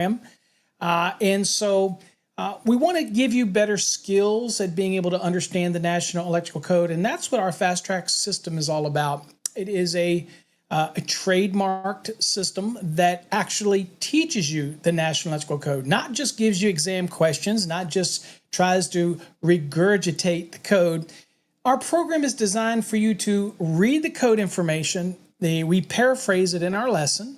And so we want to give you better skills at being able to understand the National Electrical Code. And that's what our Fast Track system is all about. It is a trademarked system that actually teaches you the National Electrical Code, not just gives you exam questions, not just tries to regurgitate the code. Our program is designed for you to read the code information. We paraphrase it in our lesson,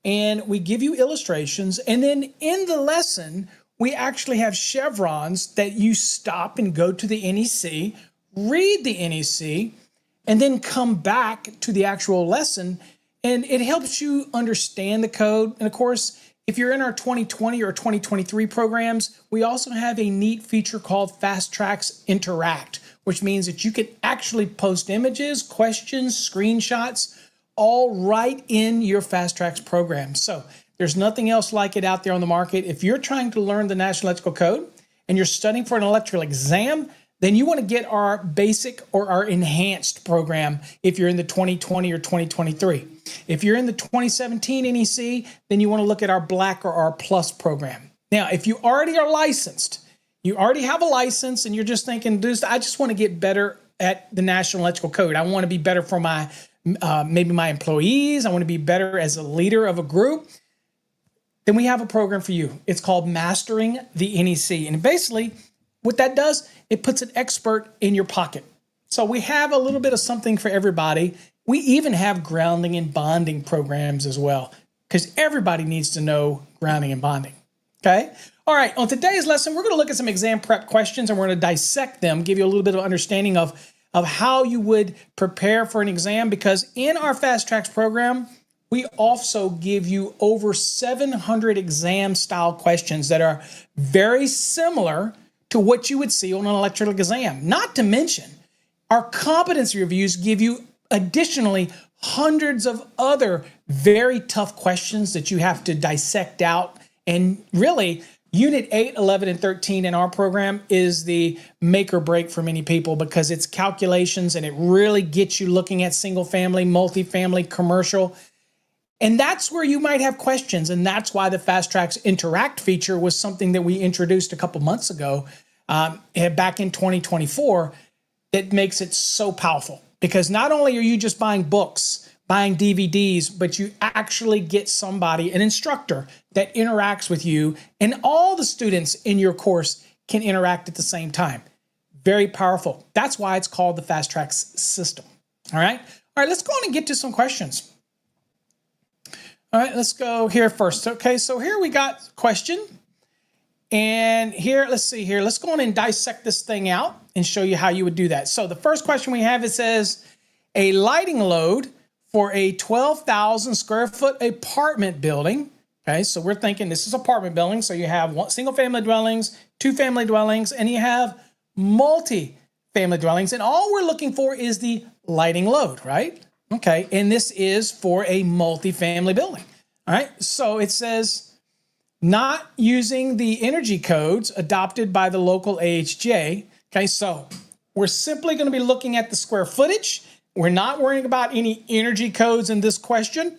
and we give you illustrations. And then in the lesson, we actually have chevrons that you stop and go to the NEC, read the NEC, and then come back to the actual lesson. And it helps you understand the code. And of course, if you're in our 2020 or 2023 programs, we also have a neat feature called Fast Tracks Interact, which means that you can actually post images, questions, screenshots, all right in your Fast Tracks program. So there's nothing else like it out there on the market. If you're trying to learn the National Electrical Code and you're studying for an electrical exam, then you want to get our basic or our enhanced program if you're in the 2020 or 2023. If you're in the 2017 NEC, then you want to look at our Black or our Plus program. Now, if you already are licensed, you already have a license and you're just thinking, I just want to get better at the National Electrical Code. I want to be better for my maybe my employees. I want to be better as a leader of a group. Then we have a program for you. It's called Mastering the NEC. And basically, what that does, it puts an expert in your pocket. So we have a little bit of something for everybody. We even have grounding and bonding programs as well, because everybody needs to know grounding and bonding. Okay? All right, on today's lesson, we're going to look at some exam prep questions, and we're going to dissect them, give you a little bit of understanding of how you would prepare for an exam, because in our Fast Tracks program, we also give you over 700 exam-style questions that are very similar to what you would see on an electrical exam. Not to mention, our competency reviews give you additionally hundreds of other very tough questions that you have to dissect out. And really, Unit 8, 11, and 13 in our program is the make or break for many people, because it's calculations and it really gets you looking at single family, multifamily, commercial. And that's where you might have questions. And that's why the Fast Tracks Interact feature was something that we introduced a couple months ago, back in 2024, that makes it so powerful. Because not only are you just buying books, buying DVDs, but you actually get somebody, an instructor, that interacts with you, and all the students in your course can interact at the same time. Very powerful. That's why it's called the Fast Tracks system. All right, let's go on and get to some questions. All right, let's go here first. Okay, so here we got question. And here, let's see here. Let's go on and dissect this thing out and show you how you would do that. So the first question we have, it says, a lighting load for a 12,000 square foot apartment building. Okay, so we're thinking this is apartment building. So you have single family dwellings, two family dwellings, and you have multi-family dwellings. And all we're looking for is the lighting load, right? Okay, and this is for a multi-family building. All right, so it says not using the energy codes adopted by the local AHJ. Okay, so we're simply going to be looking at the square footage. We're not worrying about any energy codes in this question.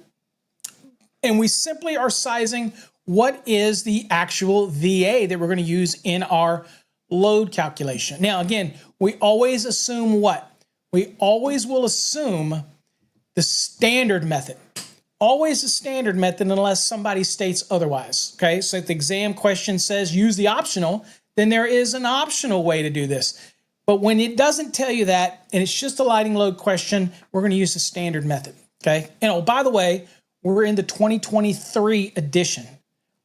And we simply are sizing what is the actual VA that we're going to use in our load calculation. Now, again, we always assume what? We always will assume the standard method. Always the standard method unless somebody states otherwise. Okay, so if the exam question says use the optional, then there is an optional way to do this. But when it doesn't tell you that, and it's just a lighting load question, we're going to use the standard method. Okay, and oh, by the way, we're in the 2023 edition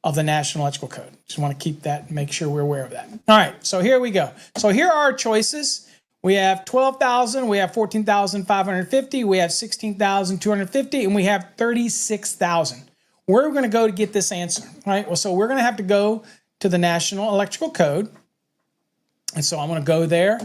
of the National Electrical Code. Just want to keep that, make sure we're aware of that. All right, so here we go. So here are our choices. We have 12,000, we have 14,550, we have 16,250, and we have 36,000. Where are we going to go to get this answer? All right, well, so we're going to have to go to the National Electrical Code. And so I'm going to go there.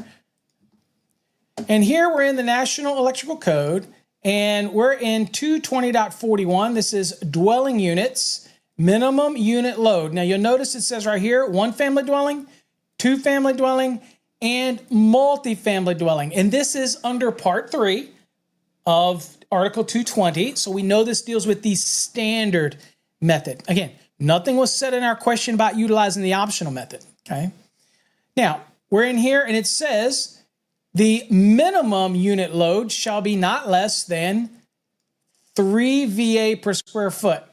And here we're in the National Electrical Code, and we're in 220.41. This is dwelling units, minimum unit load. Now you'll notice it says right here, one family dwelling, two family dwelling, and multifamily dwelling. And this is under Part 3 of Article 220. So we know this deals with the standard method. Again, Nothing was said in our question about utilizing the optional method, okay? Now, we're in here and it says the minimum unit load shall be not less than 3 VA per square foot,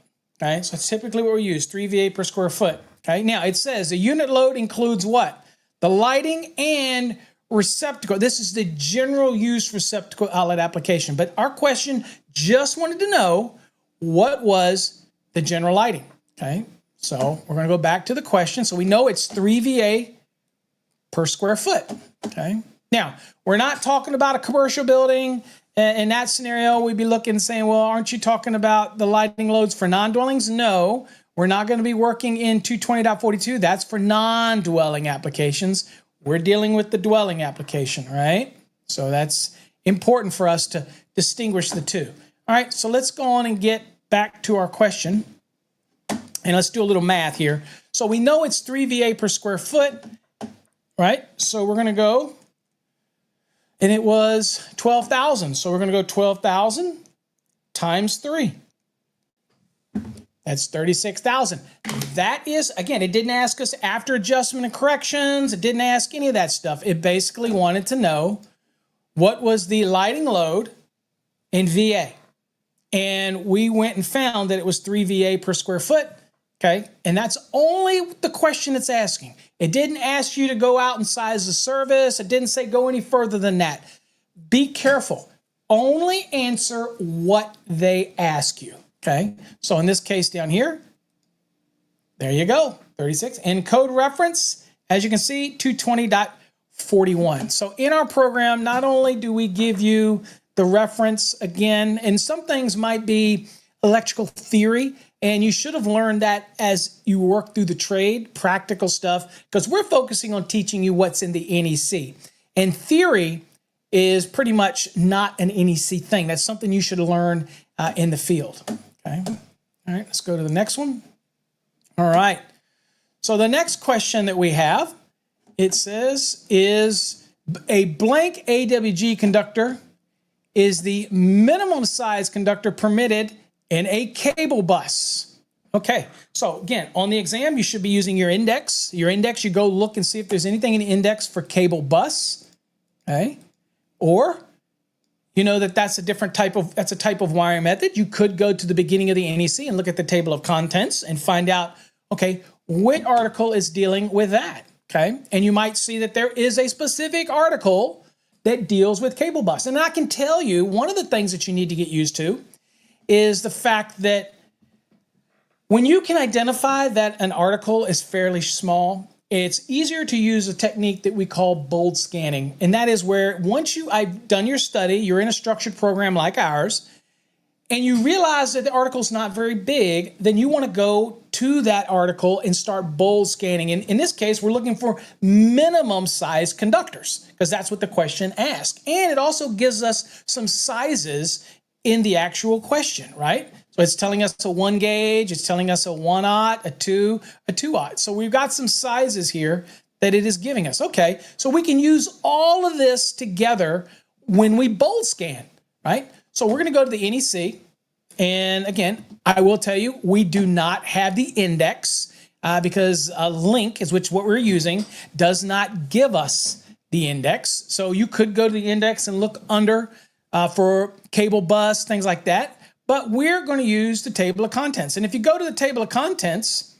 okay? So that's typically what we use, 3 VA per square foot, okay? Now, it says the unit load includes what? The lighting and receptacle. This is the general use receptacle outlet application, but our question just wanted to know what was the general lighting, okay? So we're going to go back to the question. So we know it's 3 VA per square foot, okay? Now, we're not talking about a commercial building. In that scenario, we'd be looking and saying, well, aren't you talking about the lighting loads for non-dwellings? No, we're not going to be working in 220.42. That's for non-dwelling applications. We're dealing with the dwelling application, right? So that's important for us to distinguish the two. All right, so let's go on and get back to our question. And let's do a little math here. So we know it's 3 VA per square foot, right? So we're going to go, and it was 12,000. So we're going to go 12,000 times 3. That's 36,000. That is, again, it didn't ask us after adjustment and corrections. It didn't ask any of that stuff. It basically wanted to know what was the lighting load in VA. And we went and found that it was 3 VA per square foot. Okay, and that's only the question it's asking. It didn't ask you to go out and size the service. It didn't say go any further than that. Be careful. Only answer what they ask you. Okay, so in this case down here, there you go, 36. And code reference, as you can see, 220.41. So in our program, not only do we give you the reference again, and some things might be electrical theory, and you should have learned that as you work through the trade, practical stuff, because we're focusing on teaching you what's in the NEC. And theory is pretty much not an NEC thing. That's something you should learn in the field. Okay. All right, let's go to the next one. All right. So the next question that we have, it says, is a blank AWG conductor is the minimum size conductor permitted in a cable bus. Okay, so again, on the exam, you should be using your index. Your index, you go look and see if there's anything in the index for cable bus, okay? Or you know that's a type of wiring method. You could go to the beginning of the NEC and look at the table of contents and find out, okay, what article is dealing with that, okay? And you might see that there is a specific article that deals with cable bus. And I can tell you, one of the things that you need to get used to is the fact that when you can identify that an article is fairly small, it's easier to use a technique that we call bold scanning. And that is where once I've done your study, you're in a structured program like ours, and you realize that the article's not very big, then you want to go to that article and start bold scanning. And in this case, we're looking for minimum size conductors because that's what the question asks. And it also gives us some sizes in the actual question, right? So it's telling us a 1 gauge, it's telling us a 1/0, a 2, a 2/0. So we've got some sizes here that it is giving us. Okay, so we can use all of this together when we bold scan, right? So we're gonna go to the NEC, and again, I will tell you, we do not have the index because a link, is what we're using, does not give us the index. So you could go to the index and look under for cable bus, things like that. But we're going to use the table of contents. And if you go to the table of contents,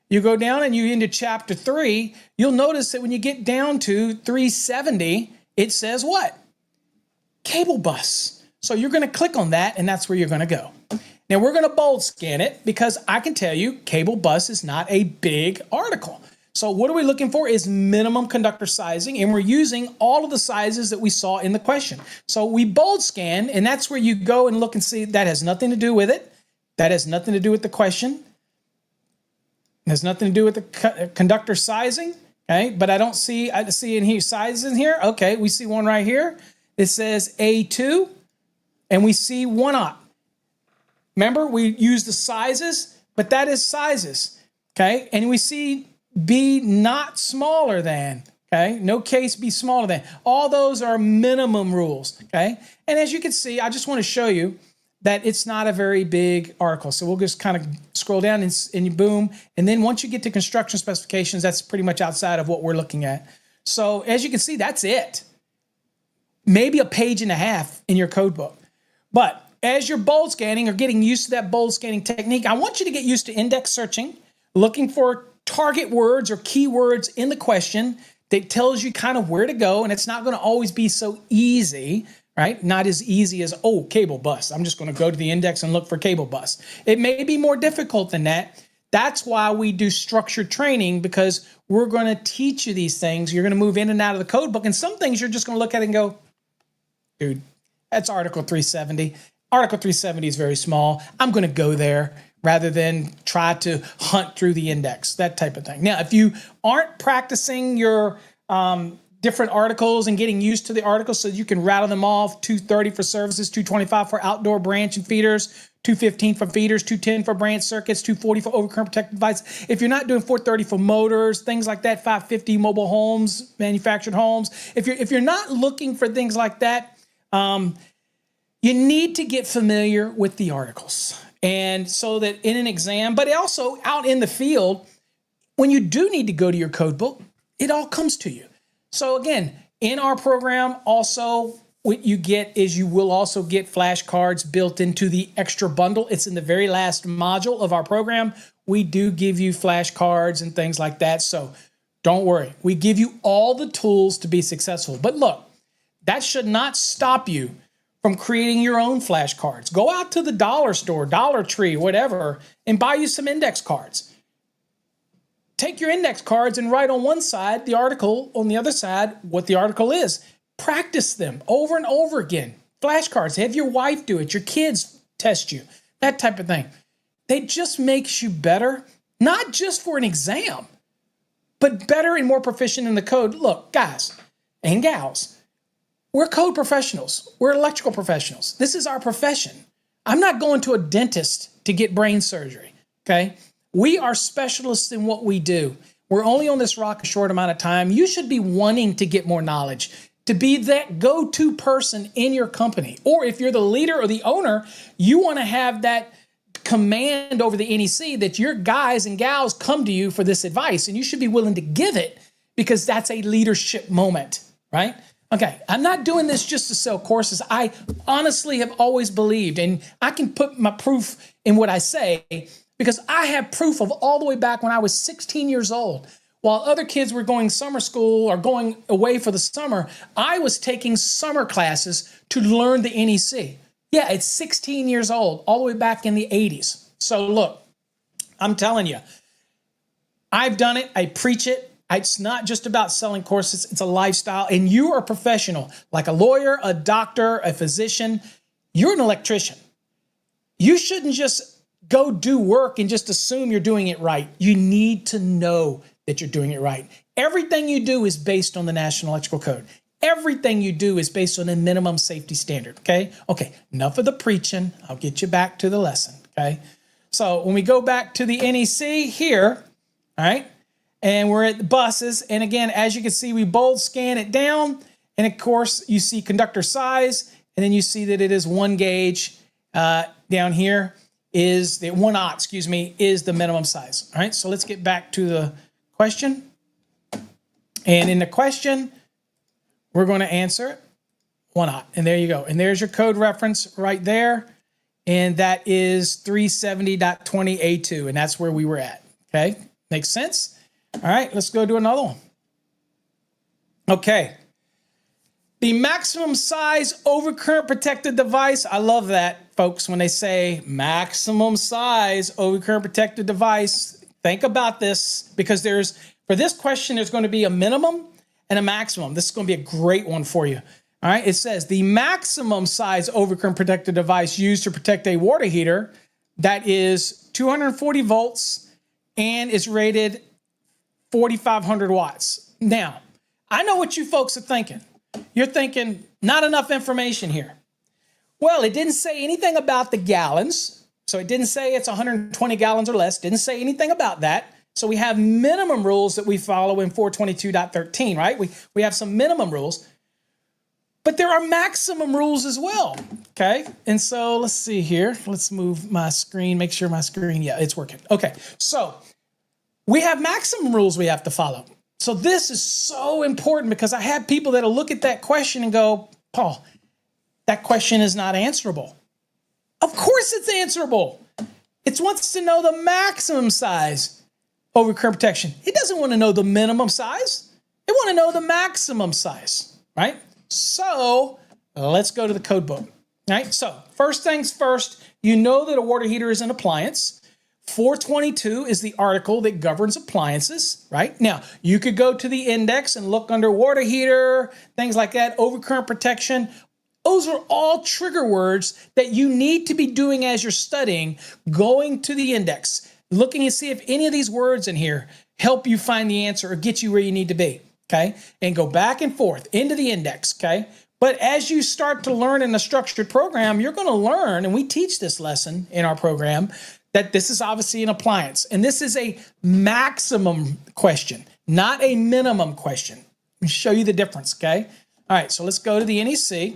you go down and you into chapter 3, you'll notice that when you get down to 370, it says what? Cable bus. So you're going to click on that, and that's where you're going to go. Now we're going to bold scan it because I can tell you cable bus is not a big article. So what are we looking for is minimum conductor sizing, and we're using all of the sizes that we saw in the question. So we bold scan, and that's where you go and look and see that has nothing to do with it. That has nothing to do with the question. It has nothing to do with the conductor sizing, okay? But I see in here sizes in here. Okay, we see one right here. It says A2, and we see 1/0. Remember, we use the sizes, but that is sizes, okay? And we see B not smaller than, okay? No case B smaller than. All those are minimum rules, okay? And as you can see, I just want to show you that it's not a very big article. So we'll just kind of scroll down and boom. And then once you get to construction specifications, that's pretty much outside of what we're looking at. So as you can see, that's it. Maybe a page and a half in your code book. But as you're bold scanning or getting used to that bold scanning technique, I want you to get used to index searching, looking for target words or keywords in the question that tells you kind of where to go. And it's not going to always be so easy, right? Not as easy as, oh, cable bus. I'm just going to go to the index and look for cable bus. It may be more difficult than that. That's why we do structured training, because we're going to teach you these things. You're going to move in and out of the code book. And some things you're just going to look at it and go, dude, that's Article 370. Article 370 is very small. I'm going to go there rather than try to hunt through the index, that type of thing. Now, if you aren't practicing your different articles and getting used to the articles so you can rattle them off, 230 for services, 225 for outdoor branch and feeders, 215 for feeders, 210 for branch circuits, 240 for overcurrent protected device. If you're not doing 430 for motors, things like that, 550 mobile homes, manufactured homes, if you're not looking for things like that, you need to get familiar with the articles. And so that in an exam, but also out in the field, when you do need to go to your code book, it all comes to you. So again, in our program, also what you get is you will also get flashcards built into the extra bundle. It's in the very last module of our program. We do give you flashcards and things like that. So don't worry. We give you all the tools to be successful. But look, that should not stop you from creating your own flashcards. Go out to the dollar store, Dollar Tree, whatever, and buy you some index cards. Take your index cards and write on one side the article, on the other side what the article is. Practice them over and over again. Flashcards, have your wife do it, your kids test you, that type of thing. It just makes you better, not just for an exam, but better and more proficient in the code. Look, guys and gals, we're code professionals. We're electrical professionals. This is our profession. I'm not going to a dentist to get brain surgery, okay? We are specialists in what we do. We're only on this rock a short amount of time. You should be wanting to get more knowledge, to be that go-to person in your company. Or if you're the leader or the owner, you want to have that command over the NEC that your guys and gals come to you for this advice, and you should be willing to give it because that's a leadership moment, right? Okay, I'm not doing this just to sell courses. I honestly have always believed, and I can put my proof in what I say, because I have proof of all the way back when I was 16 years old. While other kids were going summer school or going away for the summer, I was taking summer classes to learn the NEC. Yeah, it's 16 years old, all the way back in the 80s. So look, I'm telling you, I've done it. I preach it. It's not just about selling courses. It's a lifestyle. And you are a professional, like a lawyer, a doctor, a physician. You're an electrician. You shouldn't just go do work and just assume you're doing it right. You need to know that you're doing it right. Everything you do is based on the National Electrical Code. Everything you do is based on a minimum safety standard, okay? Okay, enough of the preaching. I'll get you back to the lesson, okay? So when we go back to the NEC here, all right, and we're at the buses. And again, as you can see, we bold scan it down. And of course, you see conductor size. And then you see that it is 1 gauge down here is the 1 aught, is the minimum size. All right, so let's get back to the question. And in the question, we're going to answer it 1 aught. And there you go. And there's your code reference right there. And that is 370.20A2. And that's where we were at. Okay, makes sense? All right, let's go do another one. Okay. The maximum size overcurrent protected device. I love that, folks, when they say maximum size overcurrent protected device. Think about this, because for this question, there's going to be a minimum and a maximum. This is going to be a great one for you. All right, it says the maximum size overcurrent protected device used to protect a water heater that is 240 volts and is rated 4,500 watts. Now, I know what you folks are thinking. You're thinking, not enough information here. Well, it didn't say anything about the gallons. So it didn't say it's 120 gallons or less. Didn't say anything about that. So we have minimum rules that we follow in 422.13, right? We have some minimum rules. But there are maximum rules as well, okay? And so let's see here. Let's move my screen, make sure my screen, yeah, it's working. Okay, so we have maximum rules we have to follow. So this is so important because I have people that'll look at that question and go, Paul, that question is not answerable. Of course it's answerable. It wants to know the maximum size over current protection. It doesn't want to know the minimum size. It want to know the maximum size, right? So let's go to the code book, right? So first things first, you know that a water heater is an appliance. 422 is the article that governs appliances, right? Now, you could go to the index and look under water heater, things like that, overcurrent protection. Those are all trigger words that you need to be doing as you're studying, going to the index, looking and see if any of these words in here help you find the answer or get you where you need to be, okay? And go back and forth into the index, okay? But as you start to learn in a structured program, you're going to learn, and we teach this lesson in our program, that this is obviously an appliance. And this is a maximum question, not a minimum question. Let me show you the difference, okay? All right, so let's go to the NEC.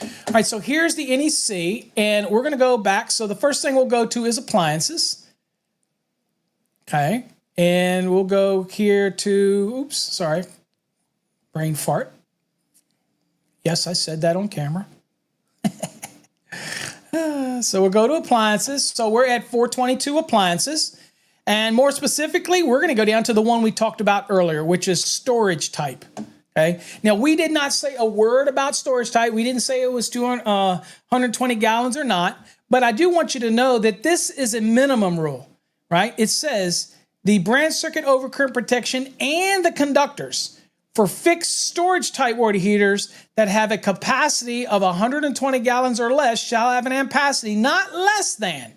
All right, so here's the NEC, and we're going to go back. So the first thing we'll go to is appliances. Okay, and we'll go here to, oops, sorry, brain fart. Yes, I said that on camera. So we'll go to appliances. So we're at 422 appliances. And more specifically, we're going to go down to the one we talked about earlier, which is storage type. Okay. Now, we did not say a word about storage type. We didn't say it was 120 gallons or not. But I do want you to know that this is a minimum rule, right? It says the branch circuit overcurrent protection and the conductors for fixed storage type water heaters that have a capacity of 120 gallons or less shall have an ampacity not less than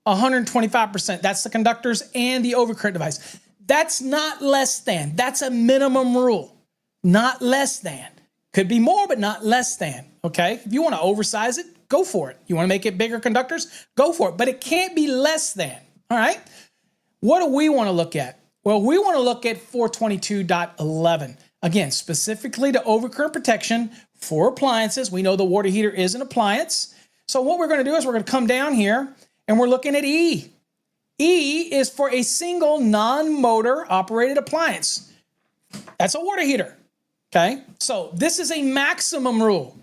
125%. That's the conductors and the overcurrent device. That's not less than. That's a minimum rule. Not less than. Could be more, but not less than. Okay? If you want to oversize it, go for it. You want to make it bigger conductors? Go for it. But it can't be less than. All right? What do we want to look at? Well, we want to look at 422.11. Again, specifically to overcurrent protection for appliances. We know the water heater is an appliance. So what we're going to do is we're going to come down here and we're looking at E. E is for a single non-motor operated appliance. That's a water heater. Okay, so this is a maximum rule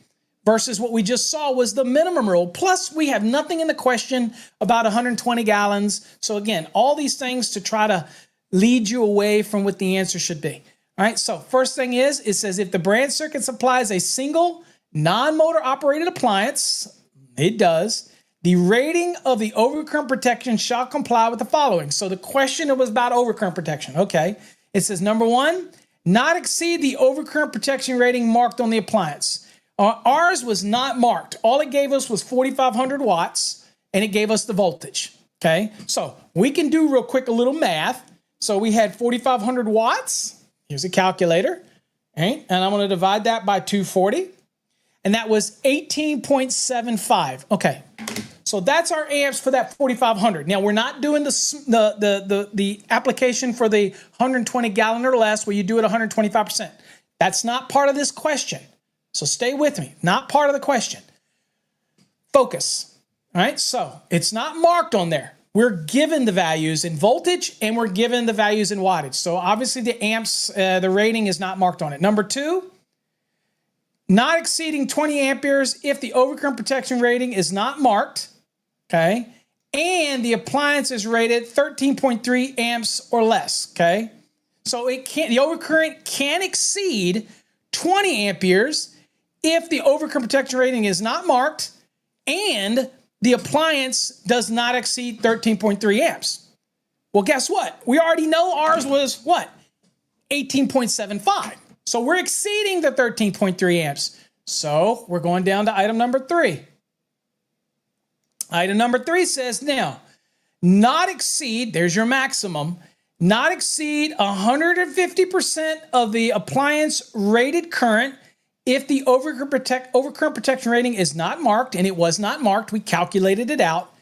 versus what we just saw was the minimum rule. Plus, we have nothing in the question about 120 gallons. So again, all these things to try to lead you away from what the answer should be. All right, so first thing is, it says if the branch circuit supplies a single non-motor operated appliance, it does, the rating of the overcurrent protection shall comply with the following. So the question was about overcurrent protection. Okay, it says number one, not exceed the overcurrent protection rating marked on the appliance. Ours was not marked. All it gave us was 4,500 watts, and it gave us the voltage. Okay, so we can do real quick a little math. So we had 4,500 watts. Here's a calculator, right? And I'm going to divide that by 240. And that was 18.75. Okay, so that's our amps for that 4,500. Now, we're not doing the application for the 120 gallon or less where you do it 125%. That's not part of this question. So stay with me. Not part of the question. Focus. All right, so it's not marked on there. We're given the values in voltage and we're given the values in wattage. So obviously the amps, the rating is not marked on it. Number two, not exceeding 20 amperes if the overcurrent protection rating is not marked, okay? And the appliance is rated 13.3 amps or less, okay? So it can't, the overcurrent can exceed 20 amperes if the overcurrent protection rating is not marked and the appliance does not exceed 13.3 amps. Well, guess what? We already know ours was what? 18.75. So we're exceeding the 13.3 amps. So we're going down to item number 3. Item number 3 says now, not exceed, there's your maximum, not exceed 150% of the appliance rated current if the overcurrent protection rating is not marked, and it was not marked, we calculated it out,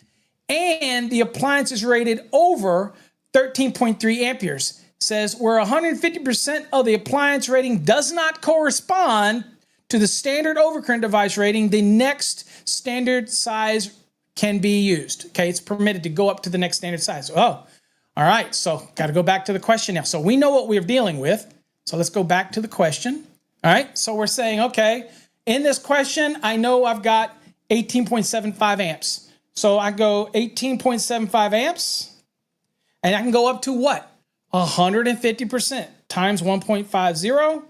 and the appliance is rated over 13.3 amperes. says where 150% of the appliance rating does not correspond to the standard overcurrent device rating, the next standard size can be used. Okay, it's permitted to go up to the next standard size. Oh, all right, so got to go back to the question now. So we know what we're dealing with. So let's go back to the question. All right, so we're saying, okay, in this question, I know I've got 18.75 amps. So I go 18.75 amps, and I can go up to what? 150% times 1.50.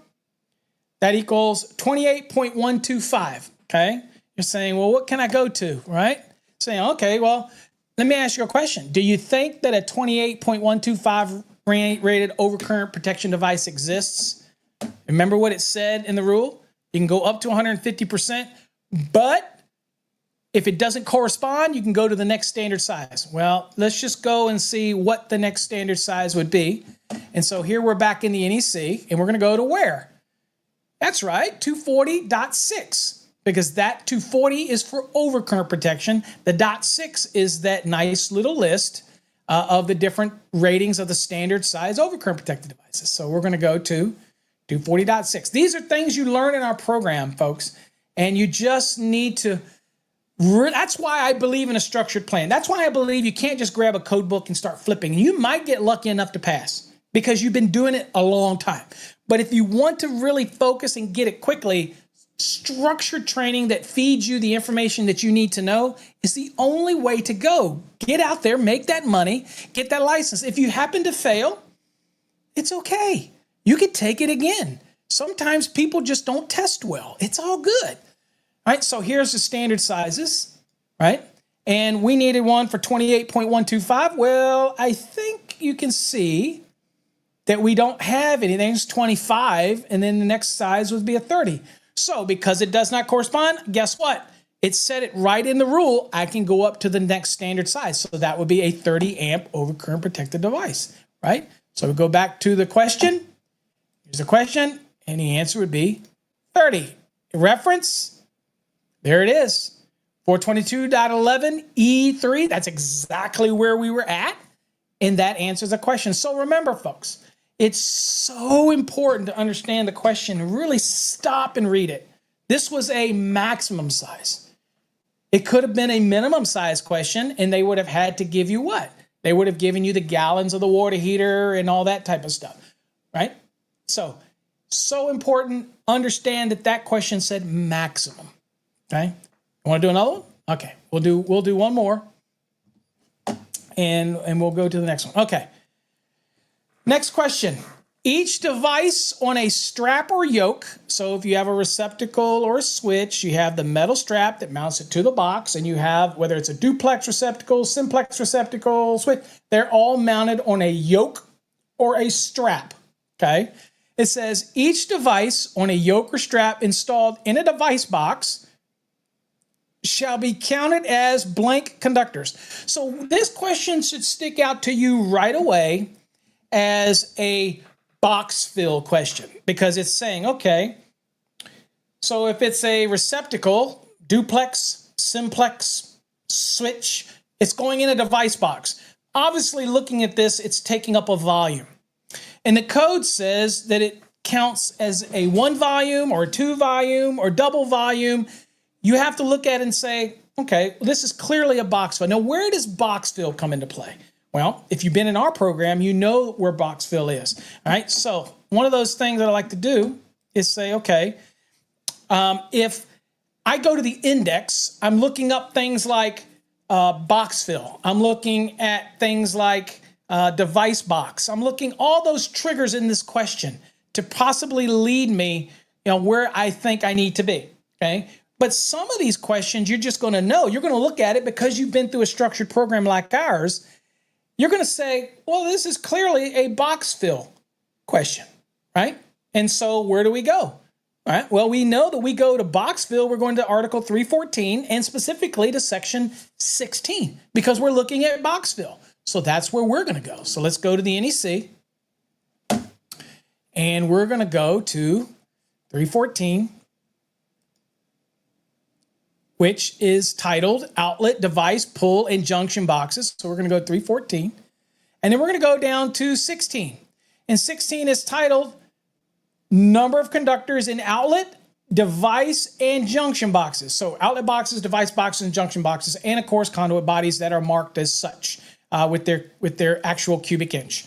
That equals 28.125, okay? You're saying, well, what can I go to, right? Saying, okay, well, let me ask you a question. Do you think that a 28.125 rated overcurrent protection device exists? Remember what it said in the rule? You can go up to 150%, but if it doesn't correspond, you can go to the next standard size. Well, let's just go and see what the next standard size would be. And so here we're back in the NEC, and we're going to go to where? That's right, 240.6, because that 240 is for overcurrent protection. The .6 is that nice little list of the different ratings of the standard size overcurrent protected devices. So we're going to go to 240.6. These are things you learn in our program, folks, and you just need to. That's why I believe in a structured plan. That's why I believe you can't just grab a code book and start flipping. You might get lucky enough to pass because you've been doing it a long time. But if you want to really focus and get it quickly, structured training that feeds you the information that you need to know is the only way to go. Get out there, make that money, get that license. If you happen to fail, it's okay. You could take it again. Sometimes people just don't test well. It's all good. All right, so here's the standard sizes, right? And we needed one for 28.125. Well, I think you can see that we don't have anything. It's 25, and then the next size would be a 30. So because it does not correspond, guess what? It said it right in the rule. I can go up to the next standard size. So that would be a 30 amp overcurrent protected device, right? So we go back to the question. Here's the question, and the answer would be 30. Reference, there it is. 422.11 E3, that's exactly where we were at, and that answers the question. So remember, folks, it's so important to understand the question and really stop and read it. This was a maximum size. It could have been a minimum size question, and they would have had to give you what? They would have given you the gallons of the water heater and all that type of stuff, right? So important. Understand that that question said maximum, okay? You want to do another one? Okay, we'll do one more, and we'll go to the next one. Okay. Next question. Each device on a strap or yoke, so if you have a receptacle or a switch, you have the metal strap that mounts it to the box, and you have, whether it's a duplex receptacle, simplex receptacle, switch, they're all mounted on a yoke or a strap, okay? It says each device on a yoke or strap installed in a device box shall be counted as blank conductors. So this question should stick out to you right away as a box fill question, because it's saying, okay, so if it's a receptacle, duplex, simplex, switch, it's going in a device box. Obviously, looking at this, it's taking up a volume. And the code says that it counts as a 1 volume or 2 volume or double volume. You have to look at it and say, okay, well, this is clearly a box fill. Now, where does box fill come into play? Well, if you've been in our program, you know where box fill is. All right, so one of those things that I like to do is say, okay, if I go to the index, I'm looking up things like box fill. I'm looking at things like device box. I'm looking all those triggers in this question to possibly lead me, where I think I need to be, okay? But some of these questions you're just going to know. You're going to look at it because you've been through a structured program like ours. You're going to say, well, this is clearly a box fill question, right? And so where do we go? All right. Well, we know that we go to box fill. We're going to Article 314 and specifically to Section 16 because we're looking at box fill. So that's where we're going to go. So let's go to the NEC and we're going to go to 314, which is titled Outlet, Device, Pull, and Junction Boxes. So we're going to go to 314. And then we're going to go down to 16. And 16 is titled number of conductors in outlet, device, and junction boxes. So outlet boxes, device boxes, and junction boxes, and of course conduit bodies that are marked as such with their actual cubic inch.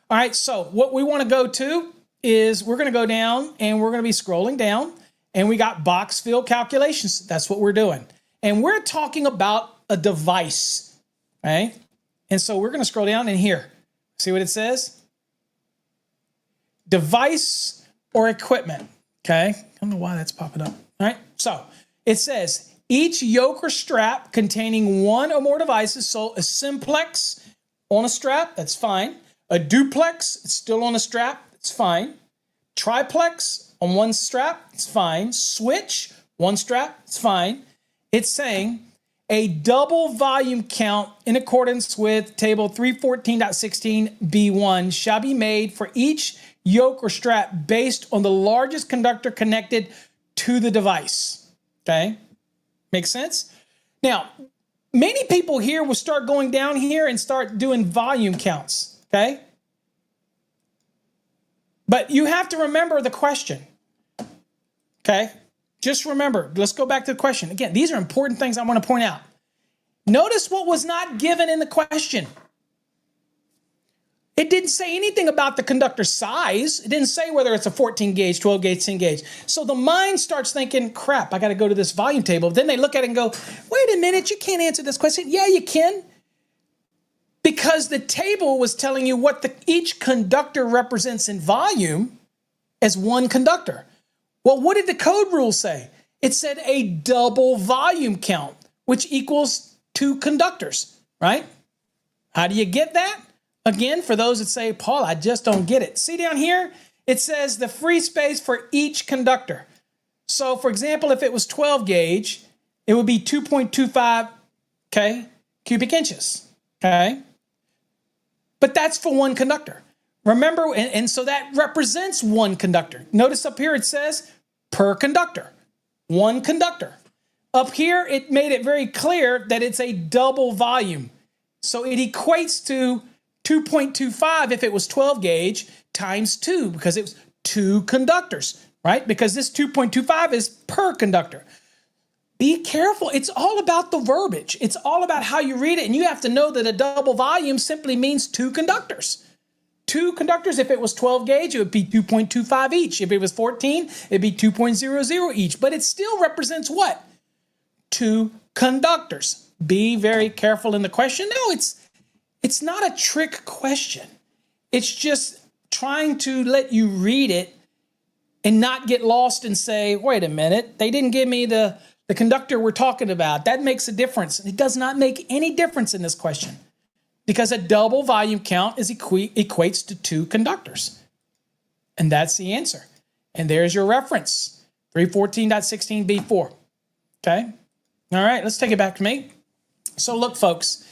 All right, so what we want to go to is we're going to go down and we're going to be scrolling down, and we got box fill calculations. That's what we're doing. And we're talking about a device, okay? And so we're going to scroll down and here, see what it says? Device or equipment, okay? I don't know why that's popping up. All right, so it says each yoke or strap containing one or more devices. So a simplex on a strap, that's fine. A duplex, it's still on a strap, it's fine. Triplex on one strap, it's fine. Switch, one strap, it's fine. It's saying a double volume count in accordance with table 314.16b1 shall be made for each yoke or strap based on the largest conductor connected to the device. Okay? Makes sense? Now, many people here will start going down here and start doing volume counts. Okay? But you have to remember the question. Okay? Just remember, let's go back to the question. Again, these are important things I want to point out. Notice what was not given in the question. It didn't say anything about the conductor size. It didn't say whether it's a 14 gauge, 12 gauge, 10 gauge. So the mind starts thinking, crap, I got to go to this volume table. Then they look at it and go, wait a minute, you can't answer this question. Yeah, you can. Because the table was telling you what each conductor represents in volume as one conductor. Well, what did the code rule say? It said a double volume count, which equals 2 conductors, right? How do you get that? Again, for those that say, Paul, I just don't get it. See down here, it says the free space for each conductor. So, for example, if it was 12 gauge, it would be 2.25, okay, cubic inches, okay? But that's for one conductor. Remember, and so that represents one conductor. Notice up here it says per conductor, one conductor. Up here, it made it very clear that it's a double volume. So it equates to 2.25 if it was 12 gauge times 2 because it was 2 conductors, right? Because this 2.25 is per conductor. Be careful. It's all about the verbiage. It's all about how you read it. And you have to know that a double volume simply means 2 conductors. 2 conductors, if it was 12 gauge, it would be 2.25 each. If it was 14, it'd be 2.00 each. But it still represents what? 2 conductors. Be very careful in the question. No, it's not a trick question. It's just trying to let you read it and not get lost and say, wait a minute, they didn't give me the conductor we're talking about. That makes a difference. It does not make any difference in this question because a double volume count equates to 2 conductors. And that's the answer. And there's your reference, 314.16b4. Okay? All right, let's take it back to me. So look, folks,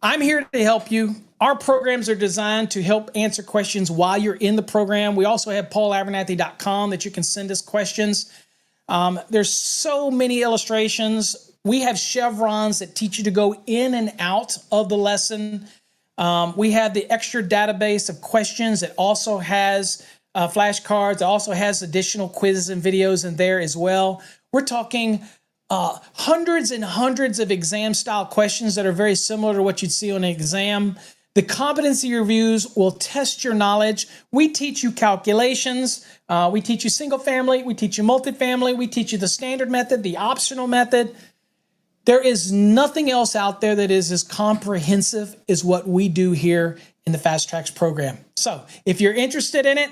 I'm here to help you. Our programs are designed to help answer questions while you're in the program. We also have paulabernathy.com that you can send us questions. There's so many illustrations. We have chevrons that teach you to go in and out of the lesson. We have the extra database of questions that also has flashcards. It also has additional quizzes and videos in there as well. We're talking hundreds and hundreds of exam-style questions that are very similar to what you'd see on an exam. The competency reviews will test your knowledge. We teach you calculations. We teach you single family. We teach you multifamily. We teach you the standard method, the optional method. There is nothing else out there that is as comprehensive as what we do here in the Fast Tracks program. So if you're interested in it,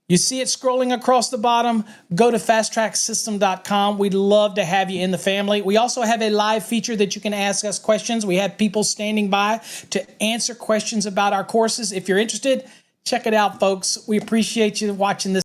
you see it scrolling across the bottom, go to fasttracksystem.com. We'd love to have you in the family. We also have a live feature that you can ask us questions. We have people standing by to answer questions about our courses. If you're interested, check it out, folks. We appreciate you watching this.